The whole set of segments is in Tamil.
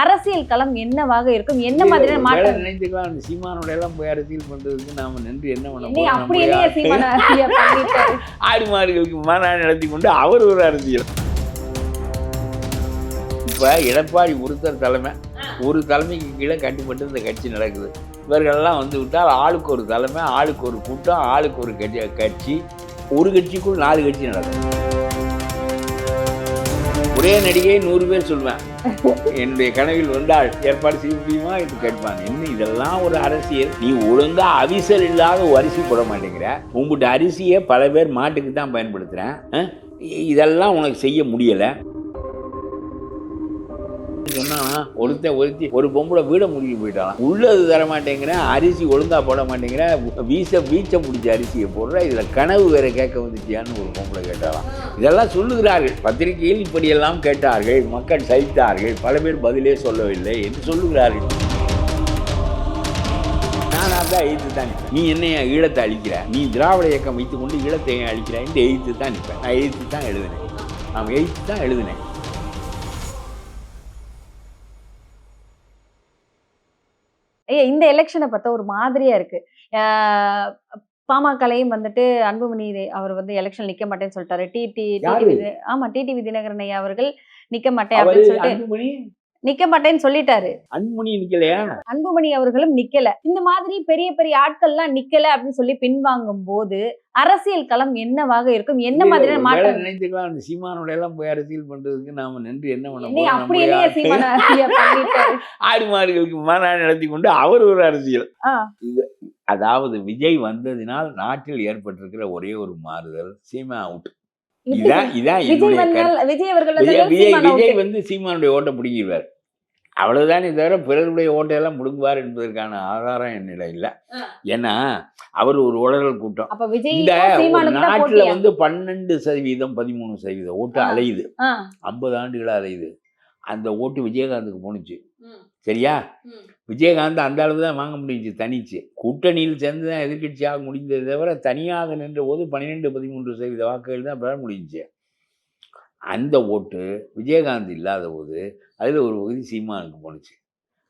அரசியல் களம் என்னவாக இருக்கும்? என்ன மாதிரியான மாற்றம்? நினைத்துக்கலாம் அந்த சீமானோட எல்லாம் போய் அரசியல் பண்றதுக்கு நாம நின்று என்ன பண்ண நீ அப்படி என்ன சீமான அரசியல் பண்ணிட்டாரு? ஆடு மாடுகளுக்கு மாநாடு நடத்தி கொண்டு அவர் ஒரு அரசியல். இப்ப எடப்பாடி ஒருத்தர் தலைமை, ஒரு தலைமைக்கு கீழே கட்டுப்பட்டு இந்த கட்சி நடக்குது. இவர்களெல்லாம் வந்து விட்டால் ஆளுக்கு ஒரு தலைமை, ஆளுக்கு ஒரு கூட்டம், ஆளுக்கு ஒரு கட்சி, ஒரு கட்சிக்குள் 4 கட்சி நடக்கும். ஒரே நடிகை 100 பேர் சொல்லுவேன், என்னுடைய கனவில் வந்தால் ஏற்பாடு செய்ய முடியுமா என்று கேட்பாங்க. என்ன இதெல்லாம் ஒரு அரசியல்? நீ ஒழுங்கா அவிசல் இல்லாத ஒரு அரிசி போட மாட்டேங்கிற, உங்கள்கிட்ட அரிசியை பல பேர் மாட்டுக்கு தான் பயன்படுத்துகிறேன், இதெல்லாம் உனக்கு செய்ய முடியலை சொன்னா ஒருத்தி ஒரு பொம்பளை வீட முடிஞ்சு போயிட்டாலாம். உள்ளது தர மாட்டேங்கிறேன், அரிசி ஒழுங்கா போட மாட்டேங்கிறேன், வீச்ச முடிச்ச அரிசியை போடுற, இதுல கனவு வேற கேட்க வந்துட்டியான்னு ஒரு பொம்பளை கேட்டாலாம். இதெல்லாம் சொல்லுகிறார்கள், பத்திரிகையில் இப்படியெல்லாம் கேட்டார்கள், மக்கள் சகித்தார்கள், பல பேர் பதிலே சொல்லவில்லை என்று சொல்லுகிறார்கள். நானாக எய்த்து தான் நிற்பேன். நீ என்னைய ஈழத்தை அழிக்கிற, நீ திராவிட இயக்கம் வைத்துக் கொண்டு ஈழத்தை அழிக்கிற என்று எய்த்து தான் நிற்பேன். நான் எய்த்து தான் எழுதினேன், நான் எய்த்து தான் எழுதினேன். இந்த எலெக்ஷனை பார்த்தா ஒரு மாதிரியா இருக்கு. பாமகலையும் வந்துட்டு அன்புமணி அவர் வந்து எலெக்ஷன் நிக்க மாட்டேன்னு சொல்லிட்டாரு. டிடிவி தினகரன் ஐயா அவர்கள் நிக்க மாட்டேன் அப்படின்னு சொல்லிட்டு நிக்க மாட்டேன்னு சொல்லிட்டாரு. அன்புமணி நிக்கலையா? அன்புமணி அவர்களும் நிக்கல. இந்த மாதிரி பெரிய பெரிய ஆட்கள்லாம் நிக்கல அப்படின்னு சொல்லி பின்வாங்கும் போது அரசியல் களம் என்னவாக இருக்கும்? என்ன மாதிரியான மாற்றம்? நினைத்துக்கலாம் அந்த சீமானோட எல்லாம் போய் அரசியல் பண்றதுக்கு நாம நின்று என்ன பண்ண போறோம்? ஆடு மாடுகளுக்கு மாநாடு நடத்தி கொண்டு அவர் ஒரு அரசியல். அதாவது விஜய் வந்ததினால் நாட்டில் ஏற்பட்டிருக்கிற ஒரே ஒரு மாறுதல், சீமா அவுட். விஜய் வந்து சீமானுடைய ஓட்டை பிடிங்கிடுவார், அவ்வளவுதான். தவிர பிறருடைய ஓட்டையெல்லாம் பிடுங்குவார் என்பதற்கான ஆதாரம் என்னிடம் இல்லை. ஏன்னா அவர் ஒரு உளறல் கூட்டம். இந்த நாட்டுல வந்து 12% 13% ஓட்டு அலையுது, 50 ஆண்டுகளா அலையுது. அந்த ஓட்டு விஜயகாந்துக்கு போணுச்சு, சரியா? விஜயகாந்த் அந்த அளவு தான் வாங்க முடிஞ்சு, தனிச்சு. கூட்டணியில் சேர்ந்து தான் எதிர்கட்சியாக முடிந்ததை தவிர தனியாக நின்ற போது 12-13% வாக்குகள் தான் பெற முடிஞ்சு. அந்த ஓட்டு விஜயகாந்த் இல்லாத போது அதில் ஒரு பகுதி சீமானுக்கு போணுச்சு.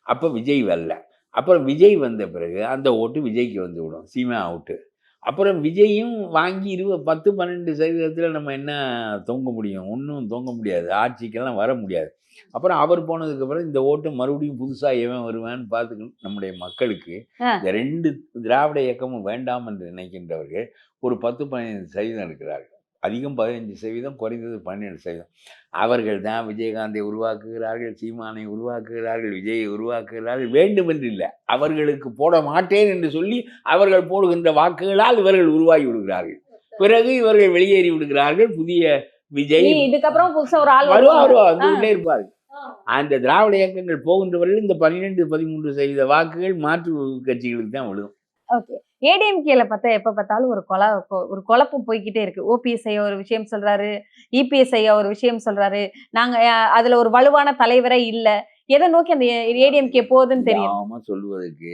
அப்போ விஜய் வரல. அப்புறம் விஜய் வந்த பிறகு அந்த ஓட்டு விஜய்க்கு வந்து விடும், சீமா அவுட்டு. அப்புறம் விஜயும் வாங்கி 10-12% நம்ம என்ன தொங்க முடியும்? ஒன்றும் தொங்க முடியாது, ஆட்சிக்கெல்லாம் வர முடியாது. அப்புறம் அவர் போனதுக்கப்புறம் இந்த ஓட்டு மறுபடியும் புதுசாக எவன் வருவான்னு பார்த்துக்கணும். நம்முடைய மக்களுக்கு இந்த 2 திராவிட இயக்கமும் வேண்டாம் என்று நினைக்கின்றவர்கள் ஒரு 10-15% இருக்கிறார்கள். அதிகம் 15%, குறைந்தது 12%. அவர்கள் தான் விஜயகாந்தை உருவாக்குகிறார்கள், சீமானை உருவாக்குகிறார்கள், விஜயை உருவாக்குகிறார்கள். வேண்டுமென்று இல்லை, அவர்களுக்கு போட மாட்டேன் என்று சொல்லி அவர்கள் போடுகின்ற வாக்குகளால் இவர்கள் உருவாகி விடுகிறார்கள். பிறகு இவர்கள் வெளியேறி விடுகிறார்கள். புதிய விஜய் இதுக்கப்புறம் புதுசா ஒரு ஆள் வருவார் இருப்பாரு. அந்த திராவிட இயக்கங்கள் போகின்றவர்கள் இந்த 12-13% வாக்குகள் மாற்று கட்சிகளுக்கு தான் விழும். ஓகே, ஏடிஎம்கேல பார்த்தா எப்ப பார்த்தாலும் ஒரு குழப்பம் போய்கிட்டே இருக்கு. ஓபிஎஸ் ஐயா ஒரு விஷயம் சொல்றாரு, இபிஎஸ் ஐயா ஒரு விஷயம் சொல்றாரு. நாங்க அதுல ஒரு வலுவான தலைவரே இல்ல. எதை நோக்கி அந்த ஏடிஎம்கே போகுதுன்னு தெரியும் சொல்லுவதற்கு.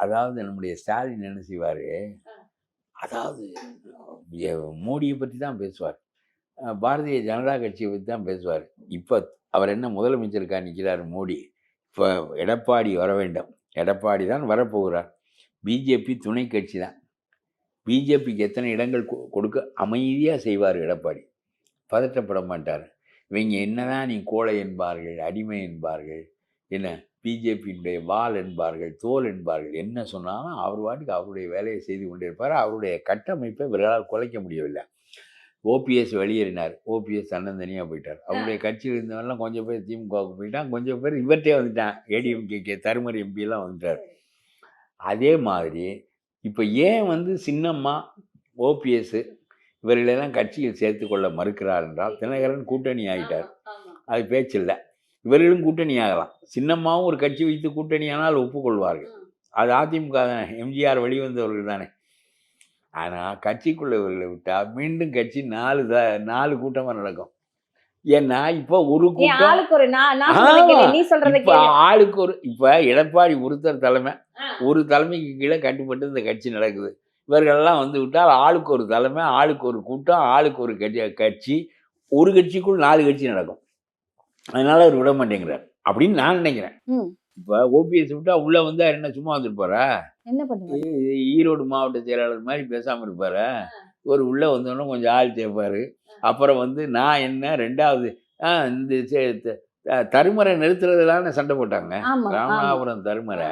அதாவது நம்முடைய ஸ்டாலின் என்ன செய்வாரு, அதாவது மோடியை பற்றி தான் பேசுவார், பாரதிய ஜனதா கட்சியை பற்றி தான் பேசுவார். இப்போ அவர் என்ன முதலமைச்சருக்கா நிற்கிறார் மோடி. இப்போ எடப்பாடி வர வேண்டும், எடப்பாடி தான் வரப்போகிறார். பிஜேபி துணை கட்சி தான். பிஜேபிக்கு எத்தனை இடங்கள் கொடுக்க அமைதியாக செய்வார் எடப்பாடி, பதற்றப்பட மாட்டார். இவங்க என்னதான் நீ கோழை என்பார்கள், அடிமை என்பார்கள், என்ன பிஜேபியினுடைய வால் என்பார்கள், தோல் என்பார்கள், என்ன சொன்னாலும் அவர் வாட்டுக்கு அவருடைய வேலையை செய்து கொண்டிருப்பார். அவருடைய கட்டமைப்பை இவர்களால் குலைக்க முடியவில்லை. ஓபிஎஸ் வெளியேறினார், ஓபிஎஸ் தன்னந்தனியாக போயிட்டார். அவருடைய கட்சியில் இருந்தவரெல்லாம் கொஞ்சம் பேர் திமுகவுக்கு போயிட்டான், கொஞ்சம் பேர் இவர்கிட்டே வந்துட்டான், ஏடிஎம்கே தருமர் எம்பியெல்லாம் வந்துட்டார். அதே மாதிரி இப்போ ஏன் வந்து சின்னம்மா ஓபிஎஸ் இவர்களெல்லாம் கட்சியில் சேர்த்து கொள்ள மறுக்கிறார் என்றால், தினகரன் கூட்டணி ஆகிட்டார், அது பேச்சில்லை. இவர்களும் கூட்டணி ஆகலாம். சின்னம்மாவும் ஒரு கட்சி வைத்து கூட்டணி ஆனால் ஒப்புக்கொள்வார்கள். அது அதிமுக தானே, எம்ஜிஆர் வெளிவந்தவர்கள் தானே. ஆனால் கட்சிக்குள்ள இவர்களை விட்டால் மீண்டும் கட்சி 4 கூட்டமாக நடக்கும். ஏன்னா இப்போ ஒரு கூட்டம் ஆளுக்கு ஒரு, இப்போ எடப்பாடி ஒருத்தர் தலைமை, ஒரு தலைமைக்கு கீழே கட்டுப்பட்டு இந்த கட்சி நடக்குது. இவர்களெல்லாம் வந்து விட்டால் ஆளுக்கு ஒரு தலைமை, ஆளுக்கு ஒரு கூட்டம், ஆளுக்கு ஒரு கட்சி, ஒரு கட்சிக்குள் 4 கட்சி நடக்கும். அதனால அவர் விட மாட்டேங்கிறார். அப்படின்னு நான் நினைக்கிறேன். ம். இப்போ ஓபிஎஸ் விட்டா உள்ள வந்தா என்ன சும்மா வந்துருப்பாரா? என்ன பண்ணுவாரு? ஈரோடு மாவட்ட செயலாளர் மாதிரி பேசாம இருப்பாரா? ஒரு உள்ள வந்தோடனே கொஞ்சம் ஆள் சேர்ப்பாரு. அப்புறம் வந்து நான் என்ன 2வது இந்த தருமரை நிறுத்துறதுலான சண்டை போட்டாங்க. ஆமா, ஆமா. ராமநாதபுரம் தருமரை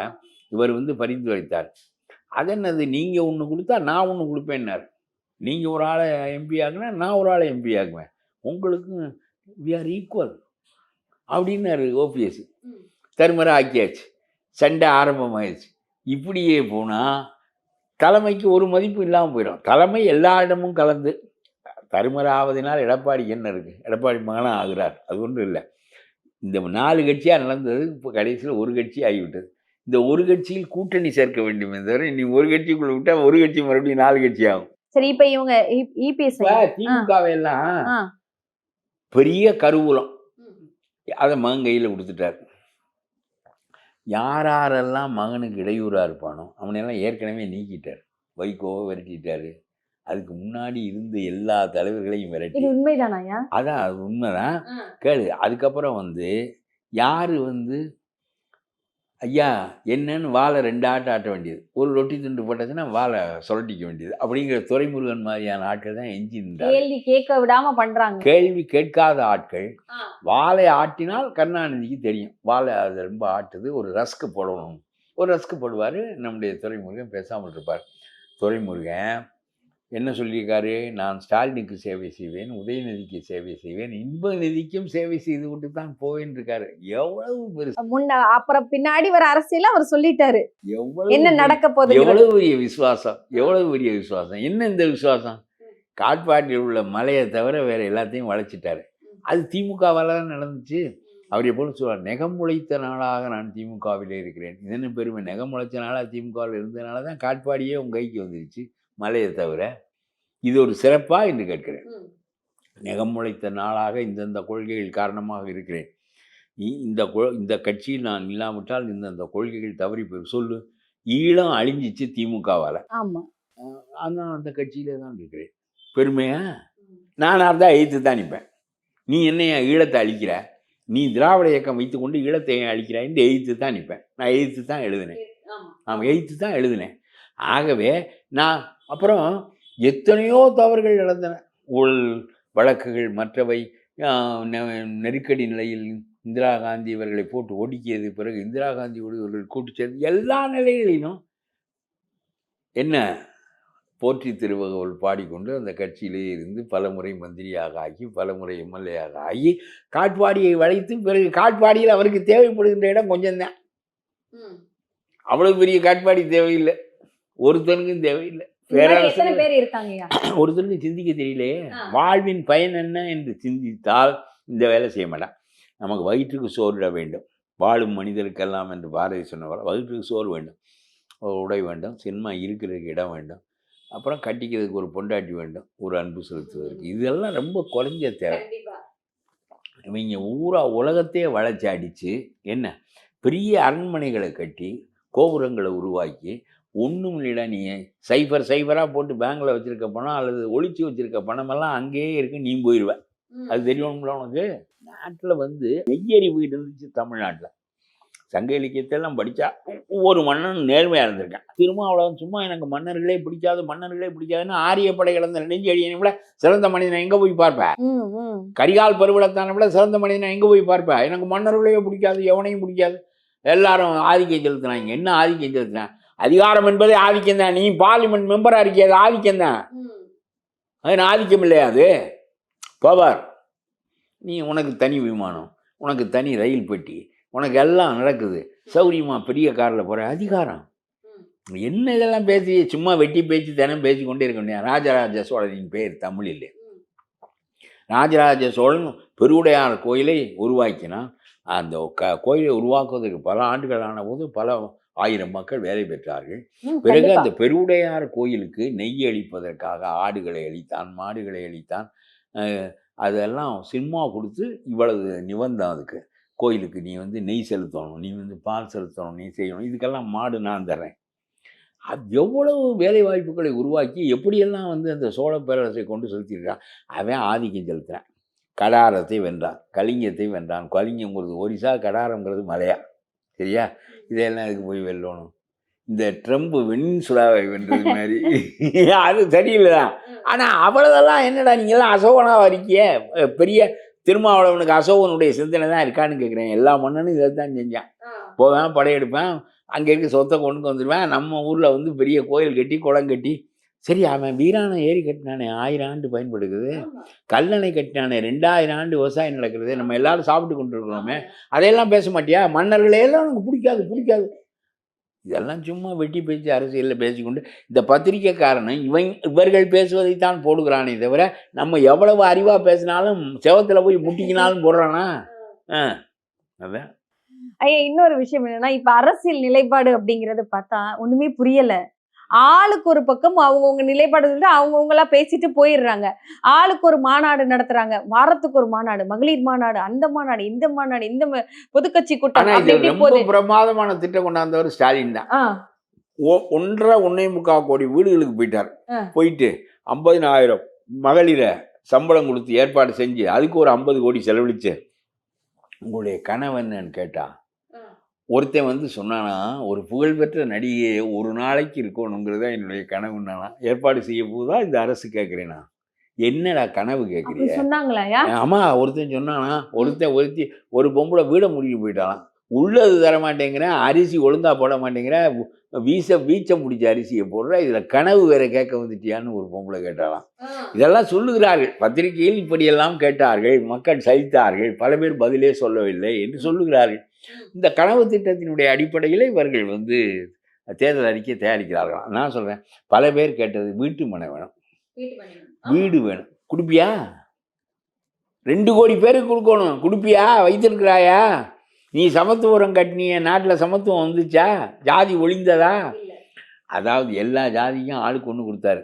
இவர் வந்து பரிந்துரைத்தார். அது என்னது, நீங்க ஒண்ணு கொடுத்தா நான் ஒண்ணு கொடுப்பேன்னாரு. நீங்க ஒரு ஆளை எம்பி ஆகுனா நான் ஒரு ஆளை எம்பி ஆகுவேன். உங்களுக்கும் வி ஆர் ஈக்குவல் அப்படின்னாரு ஓபிஎஸ். தருமரை ஆக்கியாச்சு. சண்டை ஆரம்பமாயிடுச்சு. இப்படியே போனால் தலைமைக்கு ஒரு மதிப்பு இல்லாமல் போயிடும். தலைமை எல்லா இடமும் கலந்து தருமரை ஆவதினால் எடப்பாடிக்கு என்ன இருக்குது? எடப்பாடி மகனாக ஆகிறார், அது ஒன்றும் இல்லை. இந்த 4 கட்சியாக நடந்தது இப்போ கடைசியில் ஒரு கட்சி ஆகிவிட்டது. இந்த ஒரு கட்சியில் கூட்டணி சேர்க்க வேண்டுமே தவிர நீ ஒரு கட்சிக்குள்ள விட்டால் ஒரு கட்சி மறுபடியும் 4 கட்சி ஆகும். சரி, இப்போ இவங்க இபிஎஸ் திமுகவெல்லாம் பெரிய கருவூலம் அதை மகன் கையில் கொடுத்துட்டார். யாரெல்லாம் மகனுக்கு இடையூறாக இருப்பானோ அவனையெல்லாம் ஏற்கனவே நீக்கிட்டார். வைகோவை விரட்டிட்டாரு. அதுக்கு முன்னாடி இருந்த எல்லா தலைவர்களையும் விரட்டி. உண்மைதானா? அதான், அது உண்மைதான். கேளு. அதுக்கப்புறம் வந்து யார் வந்து ஐயா என்னன்னு வாழை 2 ஆட்ட வேண்டியது, ஒரு ரொட்டி துண்டு போட்டாச்சுன்னா வாழை சுரட்டிக்க வேண்டியது அப்படிங்கிற துரைமுருகன் மாதிரியான ஆட்கள் தான் எஞ்சி நின்றாங்க. கேள்வி கேட்க விடாம பண்றாங்க. கேள்வி கேட்காத ஆட்கள். வாழை ஆட்டினால் கருணாநிதிக்கு தெரியும் வாழை அது ரொம்ப ஆட்டுது, ஒரு ரஸ்க்கு போடணும். ஒரு ரஸ்க்கு போடுவார். நம்முடைய துரைமுருகன் பேசாமல் இருப்பார். துரைமுருகன் என்ன சொல்லியிருக்காரு? நான் ஸ்டாலினுக்கு சேவை செய்வேன், உதயநிதிக்கு சேவை செய்வேன், இன்ப நிதிக்கும் சேவை செய்து விட்டு தான் போவேன் இருக்காரு. எவ்வளவு பெருசு! அப்புறம் பின்னாடி வர அரசியல் அவர் சொல்லிட்டாரு. எவ்வளவு என்ன நடக்க போகுது? எவ்வளவு பெரிய விசுவாசம்! எவ்வளவு பெரிய விசுவாசம்! என்ன இந்த விசுவாசம்? காட்பாடியில் உள்ள மலையை தவிர வேற எல்லாத்தையும் வளைச்சிட்டாரு. அது திமுகவால் தான் நடந்துச்சு. அவர் எப்போதும் சொல்லுவார், நெகம் முளைத்த நாளாக நான் திமுகவிலே இருக்கிறேன். இதென்ன பெருமை? நெகம் முளைச்ச நாளாக திமுகவில் இருந்ததுனால தான் காட்பாடியே உங்கள் கைக்கு வந்துருச்சு, மலையை தவிர. இது ஒரு சிறப்பா என்று கேட்கிறேன். நெகம் முளைத்த நாளாக இந்தந்த கொள்கைகள் காரணமாக இருக்கிறேன். இந்த கட்சியில் நான் இல்லாவிட்டால் இந்தந்த கொள்கைகள் தவறி போய் சொல்லு. ஈழம் அழிஞ்சிச்சு திமுகவால். ஆமாம். ஆனால் அந்த கட்சியிலே தான் இருக்கிறேன். பெருமையா? நானாக இருந்தால் எதிர்த்து தான் நிற்பேன். நீ என்னைய ஈழத்தை அழிக்கிற, நீ திராவிட இயக்கம் வைத்துக்கொண்டு ஈழத்தை அழிக்கிறாய் என்று எதிர்த்து தான் நிற்பேன். நான் எதிர்த்து தான் எழுதினேன். எதிர்த்து தான் எழுதினேன். ஆகவே நான் அப்புறம் எத்தனையோ தவறுகள் நடந்தன. ஊழல் வழக்குகள், மற்றவை, நெருக்கடி நிலையில் இந்திரா காந்தி இவர்களை போட்டு ஒடுக்கியது, பிறகு இந்திரா காந்தி இவர்கள் கூட்டு சேர்ந்து எல்லா நிலைகளிலும் என்ன போற்றி திருவகவல் பாடிக்கொண்டு அந்த கட்சியிலே இருந்து பல முறை மந்திரியாக ஆகி பல முறை எம்எல்ஏயாக ஆகி காட்பாடியை வளைத்து, பிறகு காட்பாடியில் அவருக்கு தேவைப்படுகின்ற இடம் கொஞ்சம்தான். அவ்வளவு பெரிய காட்பாடி தேவையில்லை, ஒருத்தனுக்கும் தேவையில்லை. ஒருத்தருக்கு சிந்திக்க தெரியலையே. வாழ்வின் பயன் என்ன என்று சிந்தித்தால் இந்த வேலை செய்ய மாட்டான். நமக்கு வயிற்றுக்கு சோறுட வேண்டும். வாழும் மனிதருக்கெல்லாம் என்று பாரதி சொன்னவர், வயிற்றுக்கு சோறு வேண்டும், உடை வேண்டும், சினிமா இருக்கிறதுக்கு இடம் வேண்டும், அப்புறம் கட்டிக்கிறதுக்கு ஒரு பொண்டாட்டி வேண்டும், ஒரு அன்பு செலுத்துவதற்கு. இதெல்லாம் ரொம்ப குறைஞ்ச தேவை. இவங்க உலகத்தையே வளைச்சி அடித்து என்ன பெரிய அரண்மனைகளை கட்டி கோபுரங்களை உருவாக்கி ஒன்றும் இல்லைடா. நீ சைஃபராக போட்டு பேங்கில் வச்சுருக்க பணம் அல்லது ஒழிச்சு வச்சுருக்க பணமெல்லாம் அங்கேயே இருக்கு, நீ போயிடுவேன். அது தெரியணும்ல உனக்கு. நாட்டில் வந்து நெய்யறிவு இருந்துச்சு தமிழ்நாட்டில். சங்க இலக்கியத்தெல்லாம் படித்தா ஒவ்வொரு மன்னனும் நேர்மையாக இருந்திருக்கேன். திருமாவளவன் சும்மா எனக்கு மன்னர்களே பிடிக்காதுன்னு ஆரிய படை இழந்த நெஞ்செழியனை விட சிறந்த மனிதனை எங்கே போய் பார்ப்பேன்? கரிகால் பருவளத்தானை விட சிறந்த மனிதனை எங்கே போய் பார்ப்பேன்? எனக்கு மன்னர்களையே பிடிக்காது, எவனையும் பிடிக்காது. எல்லாரும் ஆதிக்கம் செலுத்தினாங்க. என்ன ஆதிக்கம் செலுத்தினான்? அதிகாரம் என்பதே ஆதிக்கம் தான். நீ பார்லிமெண்ட் மெம்பராக இருக்கிய, அது ஆதிக்கம் தான். அது ஆதிக்கம் இல்லையா? அது பவர். நீ உனக்கு தனி விமானம், உனக்கு தனி ரயில் பெட்டி, உனக்கு எல்லாம் நடக்குது, சௌரியமா பெரிய காரில் போகிற அதிகாரம் என்ன? இதெல்லாம் பேசி சும்மா வெட்டி பேச்சு தினம் பேசி கொண்டே இருக்க முடியாது. ராஜராஜ சோழனின் பேர் தமிழில். ராஜராஜ சோழன் பெருவுடையார் கோயிலை உருவாக்கினான். அந்த கோயிலை உருவாக்குவதற்கு பல ஆண்டுகள் ஆன போது பல ஆயிரம் மக்கள் வேலை பெற்றார்கள். பிறகு அந்த பெருவுடையார் கோயிலுக்கு நெய் அளிப்பதற்காக ஆடுகளை அளித்தான், மாடுகளை அளித்தான். அதெல்லாம் சினிமா கொடுத்து இவ்வளவு நிபந்தம். அதுக்கு கோயிலுக்கு நீ வந்து நெய் செலுத்தணும், நீ வந்து பால் செலுத்தணும், நீ செய்யணும், இதுக்கெல்லாம் மாடு நான் தர்றேன். அது எவ்வளவு வேலை வாய்ப்புகளை உருவாக்கி எப்படியெல்லாம் வந்து அந்த சோழ பேரரசை கொண்டு செலுத்தியிருக்கான். அவன் ஆதிக்கம் செலுத்துகிறான். கடாரத்தை வென்றான், கலிங்கத்தை வென்றான். கலிங்கங்கிறது ஒரிசா, கடாரங்கிறது மலையா, சரியா? இதெல்லாம் இதுக்கு போய் வெல்லணும். இந்த ட்ரம்ப் வெனின்சுலாவை வென்றது மாதிரி அது சரியில்லைதான். ஆனால் அவ்வளோதெல்லாம் என்னடா நீங்கள்லாம் அசோகனாக இருக்கிய, பெரிய திருமாவளவனுக்கு அசோகனுடைய சிந்தனை தான் இருக்கான்னு கேட்குறேன். எல்லா மன்னனும் இதை தான் செஞ்சான். போவேன், படையெடுப்பேன், அங்கே இருக்க சொத்தை கொண்டு வந்துடுவேன், நம்ம ஊரில் வந்து பெரிய கோயில் கட்டி குளம் கட்டி. சரி, அவன் வீராணம் ஏரி கட்டினானே 1000 ஆண்டு பயன்படுக்குது, கல்லணை கட்டினானே 2000 ஆண்டு விவசாயம் நடக்கிறது, நம்ம எல்லாரும் சாப்பிட்டு கொண்டு இருக்கிறோமே, அதையெல்லாம் பேச மாட்டியா? மன்னர்களையெல்லாம் எனக்கு பிடிக்காது. இதெல்லாம் சும்மா வெட்டி பேச்சு அரசியலில் பேசிக்கொண்டு இந்த பத்திரிக்கைக்காரன் இவர்கள் பேசுவதைத்தான் போடுகிறானே தவிர நம்ம எவ்வளவு அறிவாக பேசினாலும் செவத்தில் போய் முட்டிக்கினாலும் போடுறானா? அதான் ஐயா, இன்னொரு விஷயம் என்னன்னா, இப்ப அரசியல் நிலைப்பாடு அப்படிங்கறது பார்த்தா ஒண்ணுமே புரியல. ஆளுக்கு ஒரு பக்கம் அவங்கவுங்க நிலைப்பாடு சொல்லிட்டு அவங்கவுங்களா பேசிட்டு போயிடுறாங்க. ஆளுக்கு ஒரு மாநாடு நடத்துறாங்க, வாரத்துக்கு ஒரு மாநாடு, மகளிர் மாநாடு, அந்த மாநாடு, இந்த மாநாடு, இந்த பொதுக்கட்சி கூட்டம். ரொம்ப பிரமாதமான திட்டம் கொண்டாந்தவர் ஸ்டாலின் தான். 1.25 கோடி வீடுகளுக்கு போயிட்டார். போயிட்டு 50,000 மகளிரை சம்பளம் கொடுத்து ஏற்பாடு செஞ்சு அதுக்கு ஒரு 50 கோடி செலவழிச்சு. உங்களுடைய கனவு என்னன்னு கேட்டா, ஒருத்தன் வந்து சொன்னானா, ஒரு புகழ்பெற்ற நடிகை ஒரு நாளைக்கு இருக்கணுங்கிறத என்னுடைய கனவுன்னானா, ஏற்பாடு செய்ய போதா இந்த அரசு கேட்குறேனா? என்னடா கனவு கேட்குறீங்க? சொன்னாங்களா? ஆமா, ஒருத்தன் சொன்னானா, ஒருத்தி ஒரு பொம்பளை வீட முடிக்க போயிட்டாலாம். உள்ளது தர மாட்டேங்கிறேன், அரிசி ஒழுங்கா போட மாட்டேங்கிறேன், வீச்சம் பிடிச்ச அரிசியை போடுற, இதுல கனவு வேற கேட்க வந்துட்டியான்னு ஒரு பொம்பளை கேட்டாலாம். இதெல்லாம் சொல்லுகிறார்கள், பத்திரிகையில் இப்படியெல்லாம் கேட்டார்கள், மக்கள் சலித்தார்கள், பல பேர் பதிலே சொல்லவில்லை என்று சொல்லுகிறார்கள். இந்த கனவு திட்டத்தினுடைய அடிப்படையில் இவர்கள் வந்து தேர்தல் அறிக்கை தயாரிக்கிறார்களாம். நான் சொல்றேன், பல பேர் கேட்டது வீட்டு மனை வேணும், வீடு வேணும். கொடுப்பியா? 2 கோடி பேருக்கு கொடுக்கணும். கொடுப்பியா? வைத்திருக்கிறாயா? நீ சமத்துவம் கட்டினிய நாட்டில் சமத்துவம் வந்துச்சா? ஜாதி ஒழிந்ததா? அதாவது எல்லா ஜாதிக்கும் ஆளுக்கு ஒன்று கொடுத்தாரு.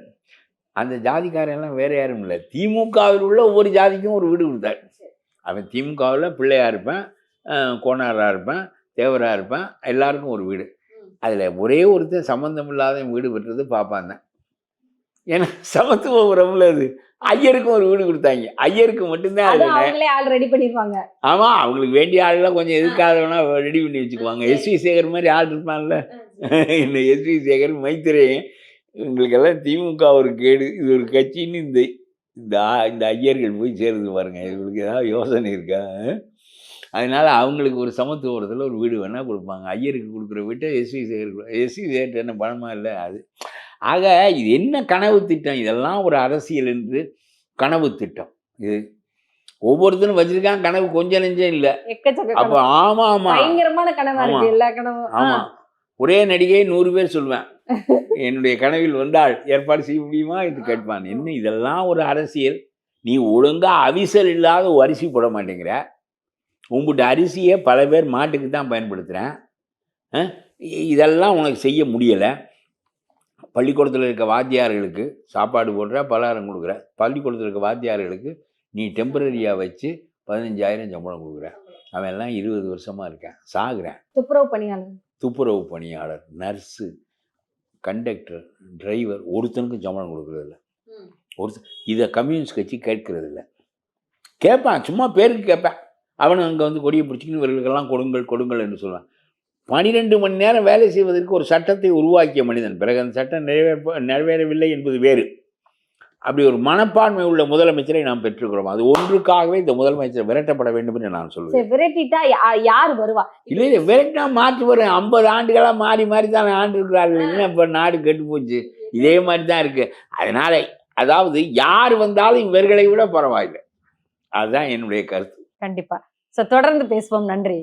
அந்த ஜாதிக்காரெல்லாம் வேற யாரும் இல்லை, திமுகவில் உள்ள ஒவ்வொரு ஜாதிக்கும் ஒரு வீடு கொடுத்தாரு. அவன் திமுகவில் பிள்ளையாக இருப்பேன், கோனாராக இருப்பேன், தேவராக இருப்பேன், எல்லாருக்கும் ஒரு வீடு. அதில் ஒரே ஒருத்தர் சம்மந்தம் இல்லாத வீடு பெற்றது பாப்பான் தான். ஏன்னா சமத்துவ உறவுல அது. ஐயருக்கும் ஒரு வீடு கொடுத்தாங்க, ஐயருக்கு மட்டும்தான். ஆள் ரெடி பண்ணிருப்பாங்க. ஆமாம், அவங்களுக்கு வேண்டிய ஆள்லாம் கொஞ்சம் எதுக்காகனா ரெடி பண்ணி வச்சுக்குவாங்க. எஸ்வி சேகர் மாதிரி ஆள் இருப்பான்ல, என்ன எஸ்வி சேகர், மைத்திரேயன், இவங்களுக்கெல்லாம் திமுக ஒரு கேடு, இது ஒரு கட்சின்னு இந்த ஐயர்கள் போய் சேருது பாருங்க. இவங்களுக்கு ஏதாவது யோசனை இருக்கா? அதனால் அவங்களுக்கு ஒரு சமத்துவத்தில் ஒரு வீடு வேணால் கொடுப்பாங்க. ஐயருக்கு கொடுக்குற வீட்டை எஸ்வி சேகர் என்ன பணமாக இல்லை அது. ஆக இது என்ன கனவு திட்டம்? இதெல்லாம் ஒரு அரசியல் என்று கனவு திட்டம். இது ஒவ்வொருத்தரும் வச்சிருக்கான் கனவு, கொஞ்சம் நெஞ்சம் இல்லை. அப்போ ஆமாம், ஆமாம், ஒரே நடிகை 100 பேர் சொல்லுவேன், என்னுடைய கனவில் வந்தால் ஏற்பாடு செய்ய முடியுமா என்று கேட்பான். என்ன இதெல்லாம் ஒரு அரசியல்? நீ ஒழுங்கா அவிசல் இல்லாத ஒரு அரிசி போட மாட்டேங்கிற, உங்கள்கிட்ட அரிசியை பல பேர் மாட்டுக்கு தான் பயன்படுத்துகிறேன், இதெல்லாம் உனக்கு செய்ய முடியலை. பள்ளிக்கூடத்தில் இருக்க வாத்தியார்களுக்கு சாப்பாடு போடுற, பலகாரம் கொடுக்குற. பள்ளிக்கூடத்தில் இருக்க வாத்தியார்களுக்கு நீ டெம்பரரியாக வச்சு 15,000 சம்பளம் கொடுக்குற. அவன் எல்லாம் 20 வருஷமாக இருக்கேன், சாகுறேன். துப்புரவு பணியாளர், நர்ஸு, கண்டக்டர், டிரைவர், ஒருத்தனுக்கும் சம்பளம் கொடுக்குறதில்ல. இதை கம்யூனிஸ்ட் கட்சி கேட்கறதில்ல. கேட்பான், சும்மா பேருக்கு கேட்பேன். அவனு அங்கே வந்து கொடியை பிடிச்சிக்கின்னு இவர்களுக்கெல்லாம் கொடுங்கள் என்று சொல்லுவான். 12 மணி நேரம் வேலை செய்வதற்கு ஒரு சட்டத்தை உருவாக்கிய மனிதன், பிறகு அந்த சட்டம் நிறைவேறவில்லை என்பது வேறு. அப்படி ஒரு மனப்பான்மை உள்ள முதலமைச்சரை நாம் பெற்றுக்கிறோம். அது ஒன்றுக்காகவே இந்த முதலமைச்சர் விரட்டப்பட வேண்டும் என்று நான் சொல்லுவேன். விரட்டிட்டா யார் வருவா? இல்லை, விரட்டினா மாற்றி வரும். 50 ஆண்டுகளாக மாறி மாறி தான் ஆண்டு இருக்கிறார்கள். என்ன இப்போ நாடு கெட்டு போச்சு, இதே மாதிரி தான் இருக்கு. அதனால அதாவது யார் வந்தாலும் இவர்களை விட பரவாயில்லை. அதுதான் என்னுடைய கருத்து. கண்டிப்பா. தொடர்ந்து பேசுவோம். நன்றி.